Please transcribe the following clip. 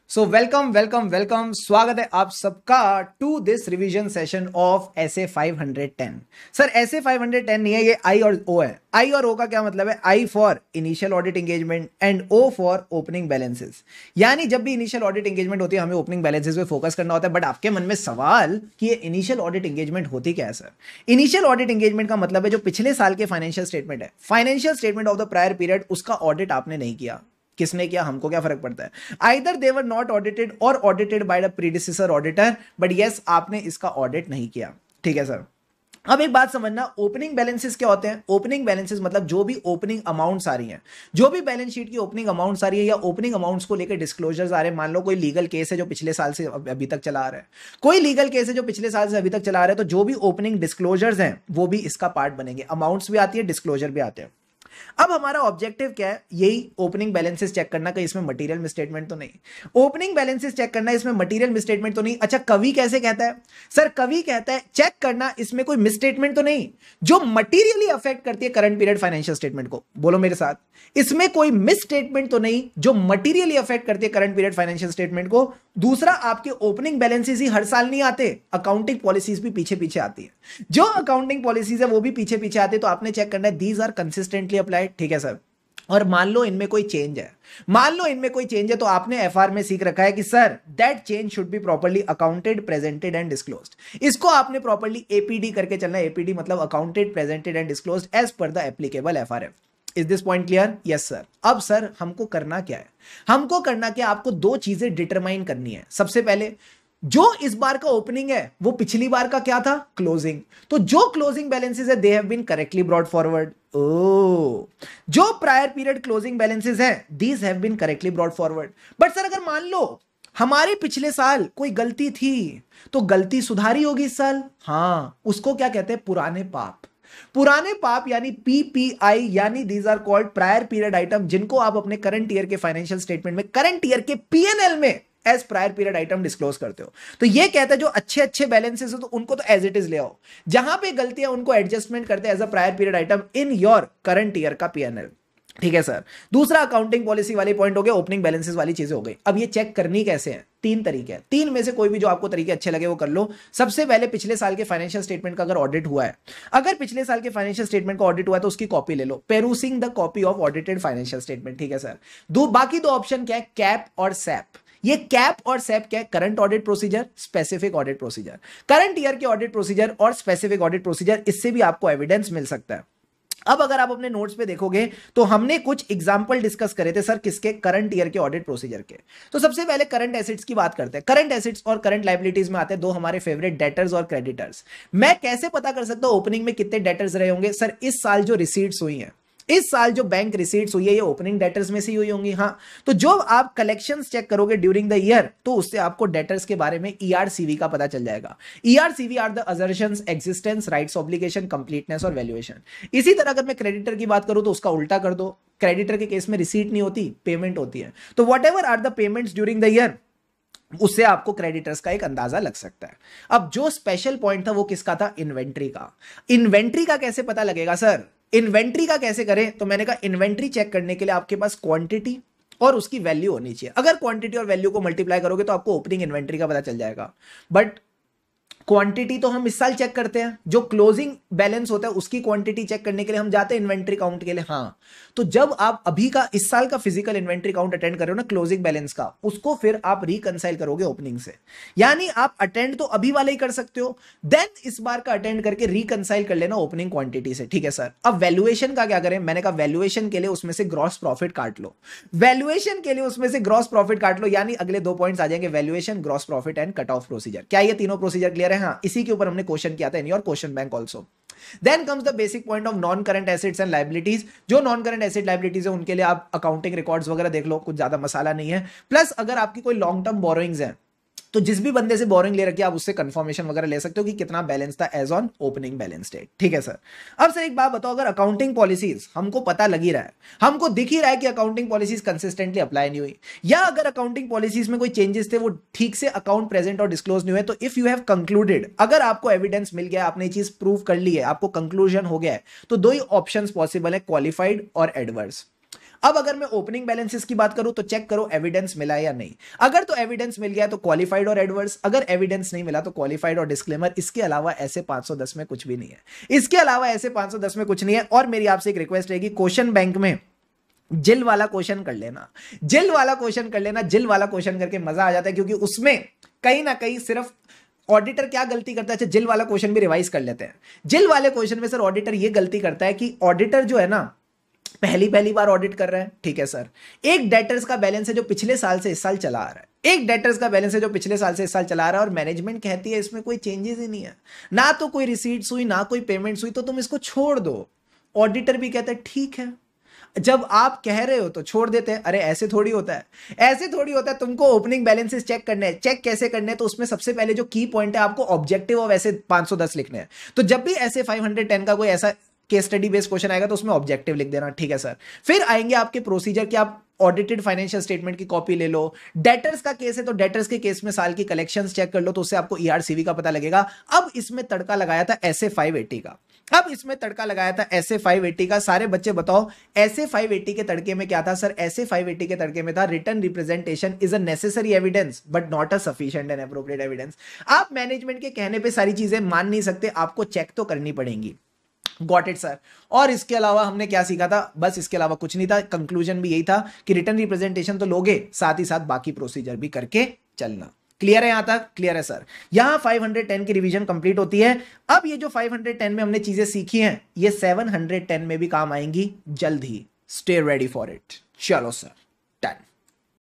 So welcome welcome welcome, स्वागत है आप सबका to this revision session of SA 510। Sir SA 510 नहीं है, ये आई और ओ है। आई और ओ का क्या मतलब है? I for initial audit engagement and O for opening balances. यानी जब भी इनिशियल ऑडिट एंगेजमेंट होती है हमें ओपनिंग बैलेंसेस पे फोकस करना होता है। बट आपके मन में सवाल कि ये इनिशियल ऑडिट एंगेजमेंट होती क्या है सर? इनिशियल ऑडिट एंगेजमेंट का मतलब है जो पिछले साल के फाइनेंशियल स्टेटमेंट है, financial statement of the prior period, उसका ऑडिट आपने नहीं किया। किसने किया? हमको क्या फर्क पड़ता है? Either they were not audited और audited by the predecessor auditor, but yes आपने इसका ऑडिट नहीं किया। ठीक है सर। अब एक बात समझना, ओपनिंग बैलेंसेस क्या होते हैं? ओपनिंग बैलेंसेस मतलब जो भी ओपनिंग अमाउंट्स आ रही हैं, जो भी बैलेंस शीट की ओपनिंग अमाउंट्स आ रही है या ओपनिंग अमाउंट्स को लेकर डिस्क्लोजर्स आ रहे हैं। मान लो कोई लीगल केस है जो पिछले साल से अभी तक चला आ रहा है, कोई लीगल केस है जो पिछले साल से अभी तक चला आ रहा है, तो जो भी ओपनिंग डिस्क्लोजर्स हैं वो भी इसका पार्ट बनेंगे। अमाउंट्स भी आती है, डिस्क्लोजर भी आते हैं। अब हमारा ऑब्जेक्टिव क्या है? यही ओपनिंग बैलेंसेस चेक करना कि इसमें मटेरियल मिसस्टेटमेंट तो नहीं। ओपनिंग बैलेंसेस चेक करना इसमें मटेरियल मिसस्टेटमेंट तो नहीं। अच्छा, कवि कैसे कहता है? सर कवि कहता है चेक करना इसमें कोई मिसस्टेटमेंट तो नहीं जो मटेरियली अफेक्ट करती है करंट पीरियड फाइनेंशियल स्टेटमेंट को। बोलो मेरे साथ, इसमें कोई मिसस्टेटमेंट तो नहीं जो मटेरियली अफेक्ट करती है करंट पीरियड फाइनेंशियल स्टेटमेंट को। दूसरा, आपके ओपनिंग बैलेंसेस ही हर साल नहीं आते, अकाउंटिंग पॉलिसीज भी पीछे पीछे आती है। जो अकाउंटिंग पॉलिसीज है वो भी पीछे पीछे आती है, तो आपने चेक करना है दीज आर कंसिस्टेंटली अप्लाइड। ठीक है सर। और मान लो इनमें कोई चेंज है, मान लो इनमें कोई चेंज है, तो आपने एफआर में सीख रखा है कि sir that change should be properly accounted, presented and disclosed. इसको आपने प्रॉपर्ली एपीडी करके चलना है। एपीडी मतलब accounted, presented and disclosed as per the applicable FRF. Is this point clear? Yes sir. अब सर हमको करना क्या है? हमको करना क्या? आपको दो चीजें डिटरमाइन करनी है। सबसे पहले, जो इस बार का ओपनिंग है वो पिछली बार का क्या था? क्लोजिंग। तो जो क्लोजिंग बैलेंसेस है they have been correctly brought forward. O, जो प्रायर पीरियड क्लोजिंग बैलेंसेस है these have been correctly brought forward. But sir अगर मान लो हमारे पिछले साल कोई गलती थी तो गलती सुधारी होगी इस साल। हां, उसको क्या कहते हैं? पुराने पाप। पुराने पाप यानी पीपीआई, यानी these are called prior period item, जिनको आप अपने करंट ईयर के फाइनेंशियल स्टेटमेंट में, करंट ईयर के पीएनएल में as prior period item disclose करते हो। तो ये कहता है जो अच्छे अच्छे बैलेंसेस हो तो उनको तो एज इट इज ले आओ, जहां पे गलतियां उनको एडजस्टमेंट करते हैं as a prior period item in your current year का पीएनएल। ठीक है सर। दूसरा अकाउंटिंग पॉलिसी वाली पॉइंट हो गया, ओपनिंग बैलेंसेस वाली चीजें हो गई। अब ये चेक करनी कैसे है? तीन तरीके हैं, तीन में से कोई भी जो आपको तरीके अच्छे लगे वो कर लो। सबसे पहले, पिछले साल के फाइनेंशियल स्टेटमेंट का अगर ऑडिट हुआ है, अगर पिछले साल के फाइनेंशियल स्टेटमेंट का ऑडिट हुआ है तो उसकी कॉपी ले लो, perusing the copy of audited financial statement. ठीक है सर। बाकी दो ऑप्शन क्या है? कैप और सैप। ये कैप और सैप क्या है? Current audit procedure, specific audit procedure. Current year के ऑडिट प्रोसीजर और स्पेसिफिक ऑडिट प्रोसीजर, इससे भी आपको एविडेंस मिल सकता है। अब अगर आप अपने नोट्स पे देखोगे तो हमने कुछ एग्जांपल डिस्कस करे थे सर, किसके? करंट ईयर के ऑडिट प्रोसीजर के। तो सबसे पहले करंट एसेट्स की बात करते हैं। करंट एसेट्स और करंट लायबिलिटीज में आते हैं दो हमारे फेवरेट, डेटर्स और क्रेडिटर्स। मैं कैसे पता कर सकता हूं ओपनिंग में कितने डेटर्स रहे होंगे? सर इस साल जो रिसीट्स हुई हैं, इस साल जो बैंक रिसीट्स हुई है ये ओपनिंग डेटर्स में से ही हुई होंगी। हाँ, तो जो आप कलेक्शंस चेक करोगे ड्यूरिंग द ईयर तो उससे आपको डेटर्स के बारे में ईआरसीवी का पता चल जाएगा। ERCV are the assertions, existence, rights, obligation, completeness और वैल्यूएशन। इसी तरह अगर मैं क्रेडिटर की बात करूं तो उसका उल्टा कर दो। क्रेडिटर के केस में रिसीट नहीं होती, पेमेंट होती है। तो whatever are the payments during the year, उससे आपको क्रेडिटर्स का एक अंदाजा लग सकता है। अब जो स्पेशल पॉइंट था वो किसका था? इन्वेंट्री का। इन्वेंट्री का कैसे पता लगेगा सर? इन्वेंट्री का कैसे करें? तो मैंने कहा इन्वेंट्री चेक करने के लिए आपके पास क्वांटिटी और उसकी वैल्यू होनी चाहिए। अगर क्वांटिटी और वैल्यू को मल्टीप्लाई करोगे तो आपको ओपनिंग इन्वेंट्री का पता चल जाएगा। बट क्वांटिटी तो हम इस साल चेक करते हैं, जो क्लोजिंग बैलेंस होता है उसकी क्वांटिटी चेक करने के लिए हम जाते हैं इन्वेंट्री काउंट के लिए। हाँ, तो जब आप अभी का, इस साल का फिजिकल इन्वेंट्री काउंट अटेंड कर रहे हो ना क्लोजिंग बैलेंस का, उसको फिर आप रिकंसाइल करोगे ओपनिंग से। यानी आप अटेंड तो अभी वाले ही कर सकते हो, देन इस बार का अटेंड करके रिकंसाइल कर लेना ओपनिंग क्वांटिटी से। ठीक है सर। अब वैल्यूएशन का क्या करें? मैंने कहा वैल्यूएशन के लिए उसमें से ग्रॉस प्रॉफिट काट लो। वैल्यूएशन के लिए उसमें से ग्रॉस प्रॉफिट काट लो, यानी अगले दो पॉइंट्स आ जाएंगे, valuation, gross profit and cut off procedure. क्या ये तीनों प्रोसीजर क्लियर है? हाँ, इसी के ऊपर हमने क्वेश्चन किया था in your question bank also. Then comes the basic point of non current assets and liabilities। जो नॉन करंट एसेट लाइबिलिटीज है उनके लिए आप अकाउंटिंग रिकॉर्ड्स वगैरह देख लो, कुछ ज्यादा मसाला नहीं है। प्लस अगर आपकी कोई लॉन्ग टर्म बोरोइंग्स है तो जिस भी बंदे से बोरिंग ले रखी है आप उससे कंफर्मेशन वगैरह ले सकते हो कि कितना बैलेंस था as on opening balance date. ठीक है सर। अब सर एक बात बताओ, अगर अकाउंटिंग पॉलिसीज हमको पता लग ही रहा है, हमको दिख ही रहा है कि अकाउंटिंग पॉलिसीज कंसिस्टेंटली अप्लाई नहीं हुई, या अगर अकाउंटिंग पॉलिसीज में कोई चेंजेस थे वो ठीक से अकाउंट प्रेजेंट और डिस्क्लोज नहीं हुए, तो इफ यू हैव कंक्लूडेड, अगर आपको एविडेंस मिल गया, आपने ये चीज प्रूव कर ली है, आपको कंक्लूजन हो गया है, तो दो ही ऑप्शन पॉसिबल है, क्वालिफाइड और एडवर्स। अब अगर मैं ओपनिंग बैलेंसेस की बात करूं तो चेक करो एविडेंस मिला है या नहीं। अगर तो एविडेंस मिल गया तो क्वालिफाइड और एडवर्स, अगर एविडेंस नहीं मिला तो क्वालिफाइड और डिस्क्लेमर। इसके अलावा ऐसे 510 में कुछ भी नहीं है, इसके अलावा ऐसे 510 में कुछ नहीं है। और मेरी आपसे एक रिक्वेस्ट रहेगी, क्वेश्चन बैंक में जिल वाला क्वेश्चन कर लेना, जिल वाला क्वेश्चन कर लेना। जिल वाला क्वेश्चन करके मजा आ जाता है, क्योंकि उसमें कहीं ना कहीं सिर्फ ऑडिटर क्या गलती करता है। अच्छा, जिल वाला क्वेश्चन भी रिवाइज कर लेते हैं। जिल वाले क्वेश्चन में सर ऑडिटर ये गलती करता है कि ऑडिटर जो है ना पहली बार ऑडिट कर रहा है, ठीक है सर। एक डेटर्स का बैलेंस है जो पिछले साल से इस साल चला आ रहा है, एक डेटर्स का बैलेंस है जो पिछले साल से इस साल चला आ रहा है, और मैनेजमेंट कहती है इसमें कोई चेंजेस ही नहीं है, ना तो कोई रिसीट्स हुई ना कोई पेमेंट्स हुई, तो तुम इसको छोड़ दो। ऑडिटर भी कहता है ठीक है। जब आप कह रहे हो तो छोड़ देते हैं। अरे ऐसे थोड़ी होता है, ऐसे थोड़ी होता है। तुमको ओपनिंग बैलेंसेस चेक करने हैं। चेक कैसे करने हैं? तो उसमें सबसे पहले जो की पॉइंट है, आपको ऑब्जेक्टिव ऑफ ऐसे 510 लिखने हैं। तो जब भी ऐसे 510 का कोई ऐसा केस स्टडी बेस्ड क्वेश्चन आएगा तो उसमें ऑब्जेक्टिव लिख देना, ठीक है सर। फिर आएंगे आपके प्रोसीजर कि आप ऑडिटेड फाइनेंशियल स्टेटमेंट की कॉपी ले लो। डेटर्स का केस है तो डेटर्स के केस में साल की कलेक्शंस चेक कर लो, तो उससे आपको ईआरसीवी का पता लगेगा। अब इसमें तड़का लगाया था ऐसे 580 का, अब इसमें तड़का लगाया था ऐसे 580 का। सारे बच्चे बताओ ऐसे 580 के तड़के में क्या था? सर ऐसे 580 के तड़के में था written representation is a necessary evidence but not a sufficient and appropriate evidence. आप मैनेजमेंट के कहने पे सारी चीजें मान नहीं सकते, आपको चेक तो करनी पड़ेंगी। Got it sir. और इसके अलावा हमने क्या सीखा था? बस इसके अलावा कुछ नहीं था। कंक्लूजन भी यही था कि रिटर्न रिप्रेजेंटेशन तो लोगे, साथ ही साथ बाकी प्रोसीजर भी करके चलना। क्लियर है? यहां तक क्लियर है सर। यहां 510 की रिवीजन कंप्लीट होती है। अब ये जो 510 में हमने चीजें सीखी हैं, ये 710 में भी काम आएंगी जल्द ही। Stay ready for it. चलो सर।